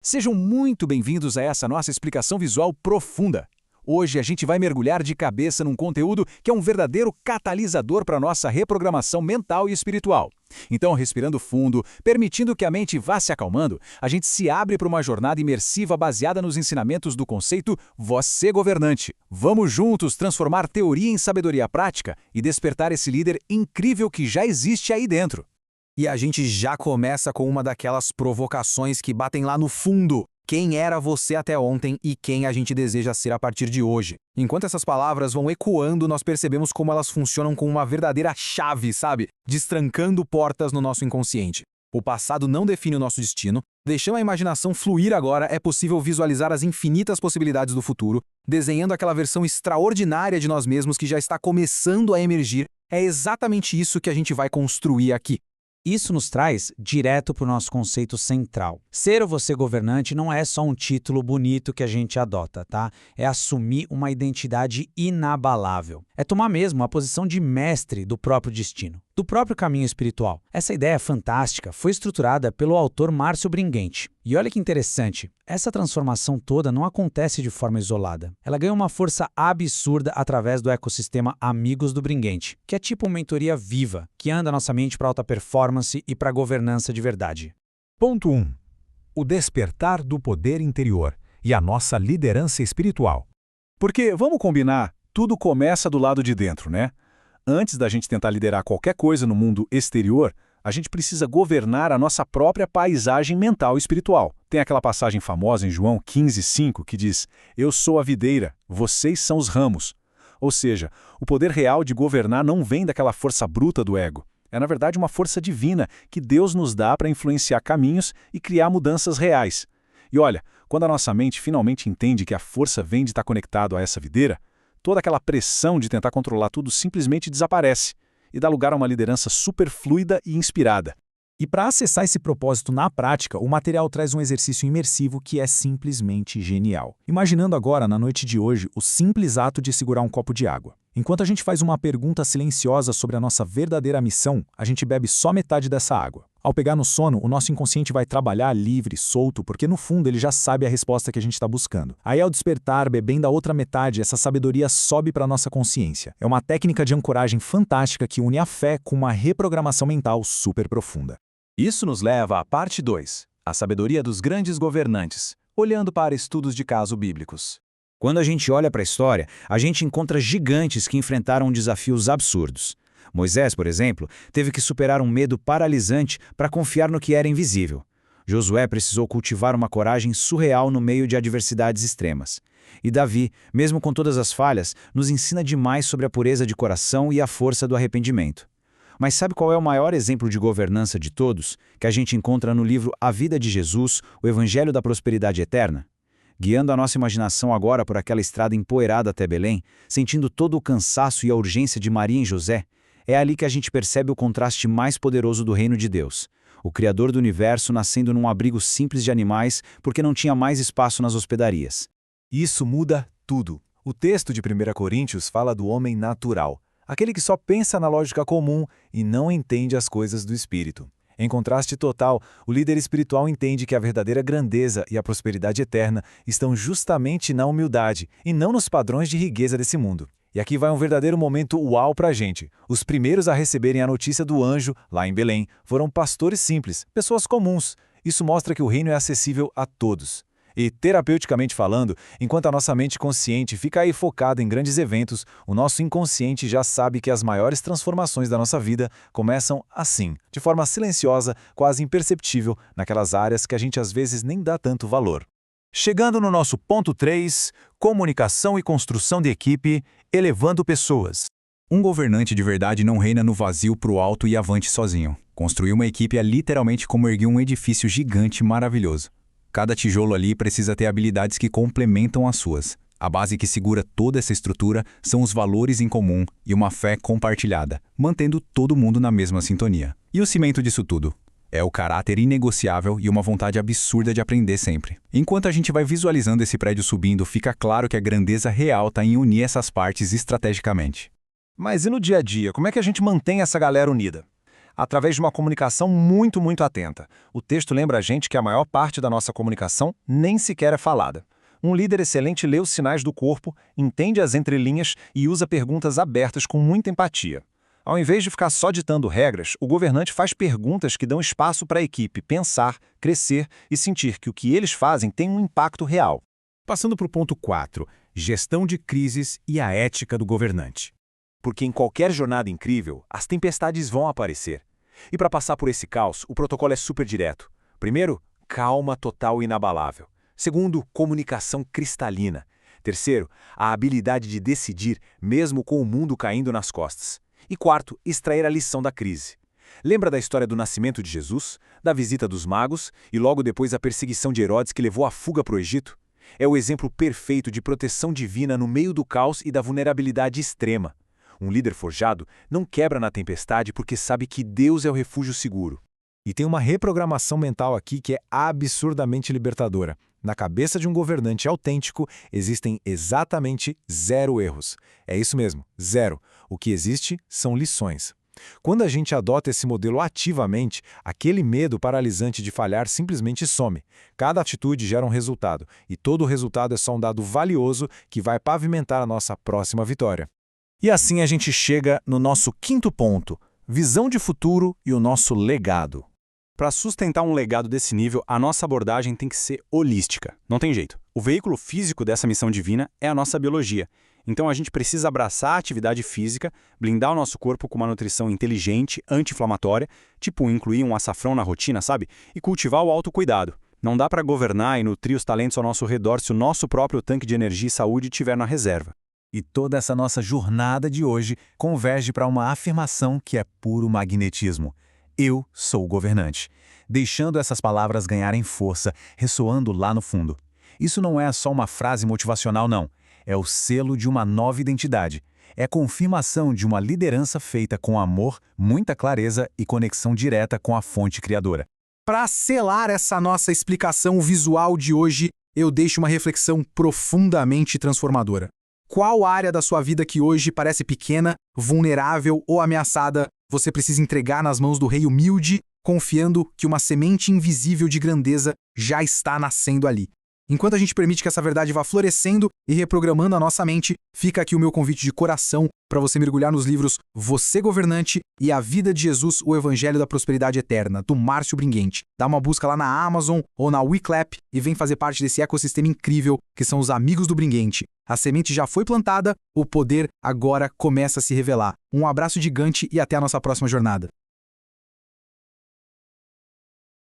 Sejam muito bem-vindos a essa nossa explicação visual profunda. Hoje a gente vai mergulhar de cabeça num conteúdo que é um verdadeiro catalisador para a nossa reprogramação mental e espiritual. Então, respirando fundo, permitindo que a mente vá se acalmando, a gente se abre para uma jornada imersiva baseada nos ensinamentos do conceito Você Governante. Vamos juntos transformar teoria em sabedoria prática e despertar esse líder incrível que já existe aí dentro. E a gente já começa com uma daquelas provocações que batem lá no fundo. Quem era você até ontem e quem a gente deseja ser a partir de hoje? Enquanto essas palavras vão ecoando, nós percebemos como elas funcionam como uma verdadeira chave, sabe? Destrancando portas no nosso inconsciente. O passado não define o nosso destino. Deixando a imaginação fluir agora, é possível visualizar as infinitas possibilidades do futuro, desenhando aquela versão extraordinária de nós mesmos que já está começando a emergir. É exatamente isso que a gente vai construir aqui. Isso nos traz direto para o nosso conceito central. Ser o você governante não é só um título bonito que a gente adota, tá? É assumir uma identidade inabalável. É tomar mesmo a posição de mestre do próprio destino, do próprio caminho espiritual. Essa ideia fantástica foi estruturada pelo autor Márcio Bringuente. E olha que interessante, essa transformação toda não acontece de forma isolada. Ela ganha uma força absurda através do ecossistema Amigos do Bringuente, que é tipo uma mentoria viva, que anda nossa mente para alta performance e para governança de verdade. Ponto 1. O despertar do poder interior e a nossa liderança espiritual. Porque, vamos combinar, tudo começa do lado de dentro, né? Antes da gente tentar liderar qualquer coisa no mundo exterior, a gente precisa governar a nossa própria paisagem mental e espiritual. Tem aquela passagem famosa em João 15:5 que diz: Eu sou a videira, vocês são os ramos. Ou seja, o poder real de governar não vem daquela força bruta do ego. É, na verdade, uma força divina que Deus nos dá para influenciar caminhos e criar mudanças reais. E olha, quando a nossa mente finalmente entende que a força vem de estar conectado a essa videira, toda aquela pressão de tentar controlar tudo simplesmente desaparece e dá lugar a uma liderança super fluida e inspirada. E para acessar esse propósito na prática, o material traz um exercício imersivo que é simplesmente genial. Imaginando agora, na noite de hoje, o simples ato de segurar um copo de água. Enquanto a gente faz uma pergunta silenciosa sobre a nossa verdadeira missão, a gente bebe só metade dessa água. Ao pegar no sono, o nosso inconsciente vai trabalhar livre, solto, porque no fundo ele já sabe a resposta que a gente está buscando. Aí ao despertar, bebendo a outra metade, essa sabedoria sobe para a nossa consciência. É uma técnica de ancoragem fantástica que une a fé com uma reprogramação mental super profunda. Isso nos leva à parte 2, a sabedoria dos grandes governantes, olhando para estudos de caso bíblicos. Quando a gente olha para a história, a gente encontra gigantes que enfrentaram desafios absurdos. Moisés, por exemplo, teve que superar um medo paralisante para confiar no que era invisível. Josué precisou cultivar uma coragem surreal no meio de adversidades extremas. E Davi, mesmo com todas as falhas, nos ensina demais sobre a pureza de coração e a força do arrependimento. Mas sabe qual é o maior exemplo de governança de todos, que a gente encontra no livro A Vida de Jesus, o Evangelho da Prosperidade Eterna? Guiando a nossa imaginação agora por aquela estrada empoeirada até Belém, sentindo todo o cansaço e a urgência de Maria e José, é ali que a gente percebe o contraste mais poderoso do reino de Deus. O Criador do Universo nascendo num abrigo simples de animais porque não tinha mais espaço nas hospedarias. Isso muda tudo. O texto de 1 Coríntios fala do homem natural, aquele que só pensa na lógica comum e não entende as coisas do espírito. Em contraste total, o líder espiritual entende que a verdadeira grandeza e a prosperidade eterna estão justamente na humildade e não nos padrões de riqueza desse mundo. E aqui vai um verdadeiro momento uau pra gente. Os primeiros a receberem a notícia do anjo, lá em Belém, foram pastores simples, pessoas comuns. Isso mostra que o reino é acessível a todos. E, terapeuticamente falando, enquanto a nossa mente consciente fica aí focada em grandes eventos, o nosso inconsciente já sabe que as maiores transformações da nossa vida começam assim, de forma silenciosa, quase imperceptível, naquelas áreas que a gente às vezes nem dá tanto valor. Chegando no nosso ponto 3, comunicação e construção de equipe, elevando pessoas. Um governante de verdade não reina no vazio pro alto e avante sozinho. Construir uma equipe é literalmente como erguer um edifício gigante e maravilhoso. Cada tijolo ali precisa ter habilidades que complementam as suas. A base que segura toda essa estrutura são os valores em comum e uma fé compartilhada, mantendo todo mundo na mesma sintonia. E o cimento disso tudo? É o caráter inegociável e uma vontade absurda de aprender sempre. Enquanto a gente vai visualizando esse prédio subindo, fica claro que a grandeza real está em unir essas partes estrategicamente. Mas e no dia a dia, como é que a gente mantém essa galera unida? através de uma comunicação muito atenta. O texto lembra a gente que a maior parte da nossa comunicação nem sequer é falada. Um líder excelente lê os sinais do corpo, entende as entrelinhas e usa perguntas abertas com muita empatia. Ao invés de ficar só ditando regras, o governante faz perguntas que dão espaço para a equipe pensar, crescer e sentir que o que eles fazem tem um impacto real. Passando para o ponto 4, gestão de crises e a ética do governante. Porque em qualquer jornada incrível, as tempestades vão aparecer. E para passar por esse caos, o protocolo é super direto. Primeiro, calma total e inabalável. Segundo, comunicação cristalina. Terceiro, a habilidade de decidir, mesmo com o mundo caindo nas costas. E quarto, extrair a lição da crise. Lembra da história do nascimento de Jesus, da visita dos magos e logo depois a perseguição de Herodes que levou a fuga para o Egito? É o exemplo perfeito de proteção divina no meio do caos e da vulnerabilidade extrema. Um líder forjado não quebra na tempestade porque sabe que Deus é o refúgio seguro. E tem uma reprogramação mental aqui que é absurdamente libertadora. Na cabeça de um governante autêntico, existem exatamente 0 erros. É isso mesmo, 0. O que existe são lições. Quando a gente adota esse modelo ativamente, aquele medo paralisante de falhar simplesmente some. Cada atitude gera um resultado, e todo o resultado é só um dado valioso que vai pavimentar a nossa próxima vitória. E assim a gente chega no nosso 5º ponto, visão de futuro e o nosso legado. Para sustentar um legado desse nível, a nossa abordagem tem que ser holística. Não tem jeito. O veículo físico dessa missão divina é a nossa biologia. Então a gente precisa abraçar a atividade física, blindar o nosso corpo com uma nutrição inteligente, anti-inflamatória, tipo incluir um açafrão na rotina, sabe? E cultivar o autocuidado. Não dá para governar e nutrir os talentos ao nosso redor se o nosso próprio tanque de energia e saúde estiver na reserva. E toda essa nossa jornada de hoje converge para uma afirmação que é puro magnetismo. Eu sou o governante, deixando essas palavras ganharem força, ressoando lá no fundo. Isso não é só uma frase motivacional, não. É o selo de uma nova identidade. É a confirmação de uma liderança feita com amor, muita clareza e conexão direta com a fonte criadora. Para selar essa nossa explicação visual de hoje, eu deixo uma reflexão profundamente transformadora. Qual área da sua vida que hoje parece pequena, vulnerável ou ameaçada você precisa entregar nas mãos do Rei humilde, confiando que uma semente invisível de grandeza já está nascendo ali? Enquanto a gente permite que essa verdade vá florescendo e reprogramando a nossa mente, fica aqui o meu convite de coração para você mergulhar nos livros Você Governante e A Vida de Jesus, o Evangelho da Prosperidade Eterna, do Márcio Bringuente. Dá uma busca lá na Amazon ou na Wiclap e vem fazer parte desse ecossistema incrível que são os amigos do Bringuente. A semente já foi plantada, o poder agora começa a se revelar. Um abraço gigante e até a nossa próxima jornada.